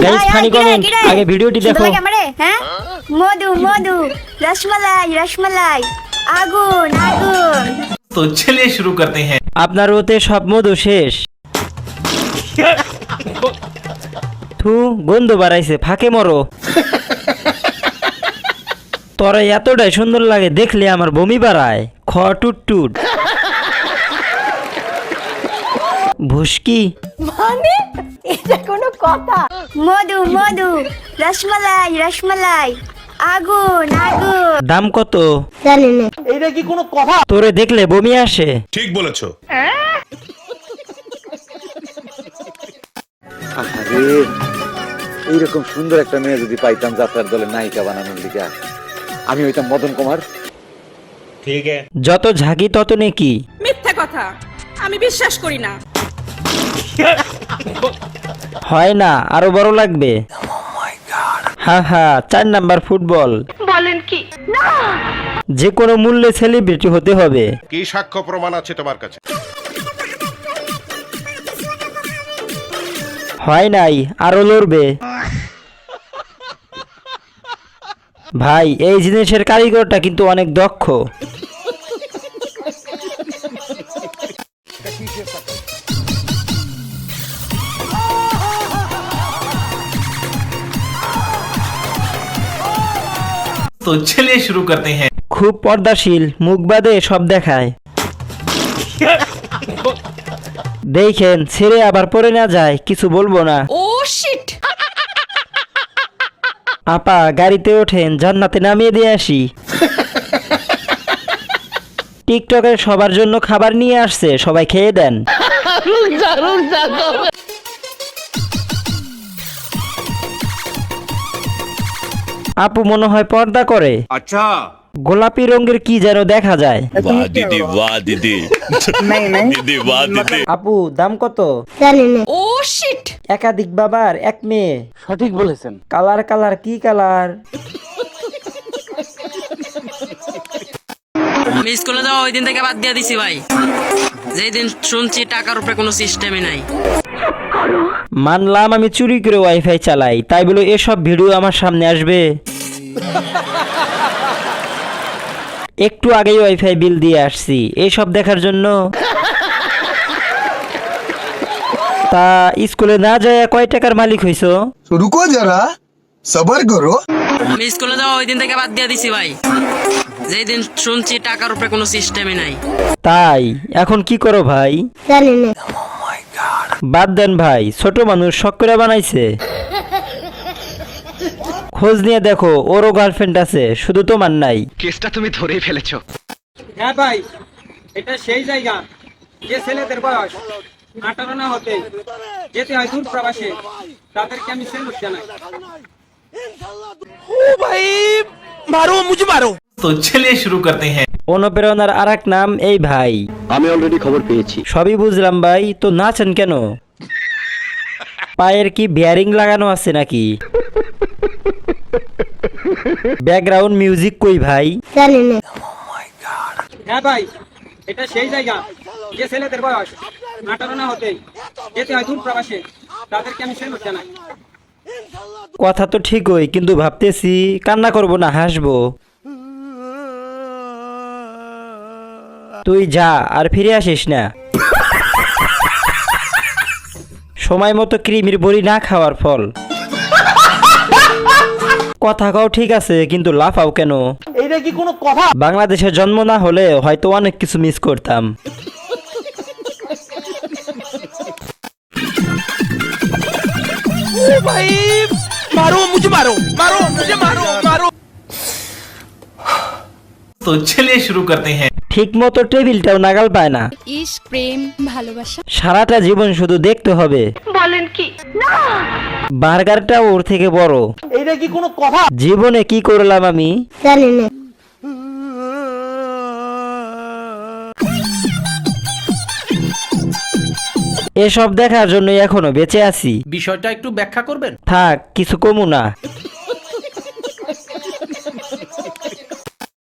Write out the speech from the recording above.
Guys funny comment আগে ভিডিওটি দেখো। হ্যাঁ মধু মধু রসমালাই রসমালাই আগুন আগুন। तो चलिए शुरू करते हैं। আপনার ওতে সব মধু শেষ। থু গন্ধ বাড়াইছে, ফাঁকে মরো। তোরা এতটাই সুন্দর লাগে দেখলে আমার বমি বাড়ায়। খ টুট টুট ভুসকি মানে এটা কোনো কথা? মধু মধু রসমালাই রসমালাই আগুন আগুন। দাম কত? জানি না। এইটা কি কোনো কথা? তোরে দেখলে বমি আসে। ঠিক বলেছো। আরে এইরকম সুন্দর একটা মেয়ে যদি পাইতাম যাত্রার দলে নায়িকা বানানোর লিগা, আমি হইতাম মদন কুমার। ठीक है। যত ঝাঁকি তত নেকি। মিথ্যা কথা, আমি বিশ্বাস করি না। হয় না, আরো বড় লাগবে। হা হা 4 নাম্বার ফুটবল। বলেন কি? না, যে কোনো মূল্যে সেলিব্রিটি হতে হবে। কি সাক্ষ্য প্রমাণ আছে তোমার কাছে? হয় নাই, আরো লড়বে। ভাই এই জিনিসের কারিগরটা কিন্তু অনেক দক্ষ। तो चलिए शुरू करते हैं। খুব পর্দাশীল, মুখ বাদে সব দেখায়। দেখেন ছেড়ে আবার পড়ে না যায়, কিছু বলবো না। ও শিট। আপা গাড়িতে ওঠেন, জান্নাতে নামিয়ে দিয়ে আসি। টিকটকে সবার জন্য খাবার নিয়ে আসছে, সবাই খেয়ে দেন। আপু মনে হয় পর্দা করে। আচ্ছা। গোলাপি রঙের কি যেন দেখা যায়। वाह दीदी वाह दीदी दीदी वाह दीदी। আপু দাম কত? জানি না। ও শিট। একাধিক বাবার এক মেয়ে। সঠিক বলেছেন। কালার কালার কি কালার? আমি স্কুলে যাওয়া ওই দিন থেকে বাদ দিয়ে দিছি ভাই। যেই দিন শুনছি টাকার উপরে কোনো সিস্টেমই নাই। মানলাম আমি চুরি করে ওয়াইফাই চালাই, তাই বলে এসব ভিডিও আমার সামনে আসবে? একটু আগেই ওয়াইফাই বিল দিয়ে আসছি এইসব দেখার জন্য। তা স্কুলে না যায় কয় টাকার মালিক হইছো? रुको जरा सबर करो। আমি স্কুলে যাওয়া ওই দিন থেকে বাদ দিয়ে দিছি ভাই। যেই দিন শুনছি টাকার উপরে কোনো সিস্টেমই নাই। তাই এখন কি করো ভাই? জানি না। বাদ দেন ভাই, ছোট মানুষ শখ করে বানাইছে। খোঁজ নিয়ে দেখো ওরও গার্লফ্রেন্ড আছে, শুধু তোমার নাই। কেসটা তুমি ধরেই ফেলেছো। হ্যাঁ ভাই, এটা সেই জায়গা যে ছেলেদের বয়স 18 না হতে যেতে হয় দূর প্রবাসে, তাদেরকে আমি সেলুট জানাই। ও ভাই মারো মুঝে মারো। तो चलिए शुरू करते हैं। অনুপ্রেরণার আর এক নাম এই ভাই। আমি অলরেডি খবর পেয়েছি। সবই বুঝলাম ভাই, তো নাচেন কেন? পায়ের কি বিয়ারিং লাগানো আছে নাকি? ব্যাকগ্রাউন্ড মিউজিক কই ভাই? জানি না। হ্যাঁ ভাই, এটা সেই জায়গা যে ছেলেদের বয়স 18 না হতে যেতে হয় দূর প্রবাসে, তাদেরকে আমি সেলুট জানাই। কথা তো ঠিকই, কিন্তু ভাবতেছি কান্না করব না হাসবো। তুই যা আর ফিরে আসিস না। সময় মতো কৃমির বড়ি না খাওয়ার ফল। কথা কও ঠিক আছে, কিন্তু লাফাও কেন? এইটা কি কোনো কথা? বাংলাদেশে জন্ম না হলে হয়তো অনেক কিছু মিস করতাম। ও ভাই মারো মুঝে মারো মারো মুঝে মারো মারো। तो चलिए शुरू करते हैं। ঠিক মতো টেবিলটাও নাগাল পায় না। ইশ প্রেম ভালোবাসা। সারাটা জীবন শুধু দেখতে হবে। বলেন কি? না, বার্গারটা ওর থেকে বড়। এইটা কি কোনো কথা? জীবনে কি করলাম আমি? জানি না। এসব দেখার জন্য এখনো বেঁচে আছি। বিষয়টা একটু ব্যাখ্যা করবেন? থাক, কিছু কমু না।